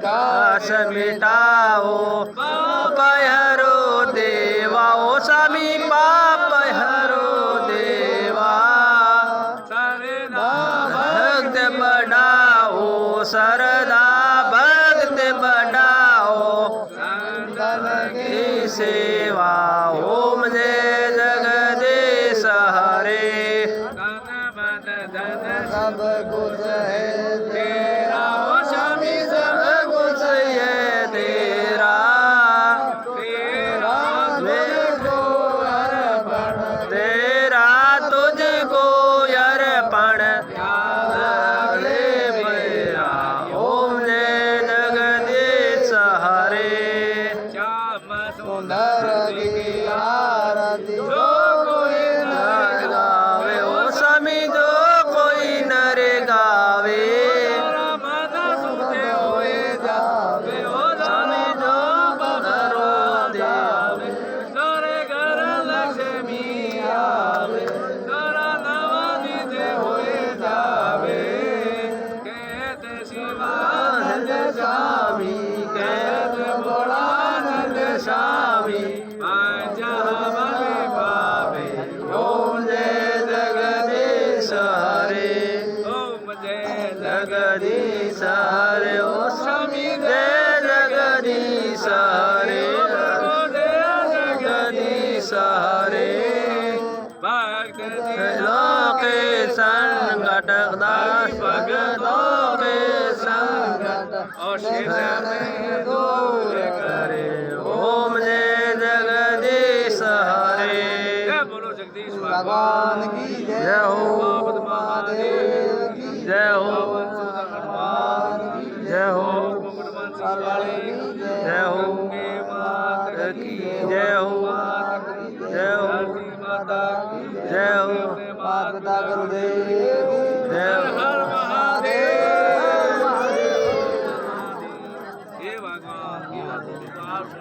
विकास मिटाओ पाप हरो देवा ओ स्वामी पाप हरो देवा भक्त बढ़ाओ सरदा भक्त बढ़ाओ की सेवा ओम जय जगदीश हरे सब कुछ है तेरा ओ स्वामी सब कुछ है तेरा तेरा तुझको अर्पण तेरा तुझको अर्पण रे मेरा ओम जय जगदीश हरे सुंदर की आरती जो कोई नर गावे ओ स्वामी जो कोई नर गावे होए जावे ओ स्वामी जो बकरो देवे तोरे घर लक्ष्मी आवे तोरा नवनीत होए जावे कहते शिवानंद स्वामी कहते भोलानंद स्वामी पांचा हमारे पावे ओम जय जगदीश हरे ओम जय जगदीश हरे ओ स्वामी जय जगदीश हरे जगदीश हरे भक्त लोके संकट दास भगतों के संकट और दूर करे ओम जय जगदीश हरे बोलो जगदीश भगवान की जय हो महादेव की जय हो भगवान की जय हो जय हो की जय हो जय हो माता की जय हो माता गुरुदेव जय हर महादेव हे भगवान की बात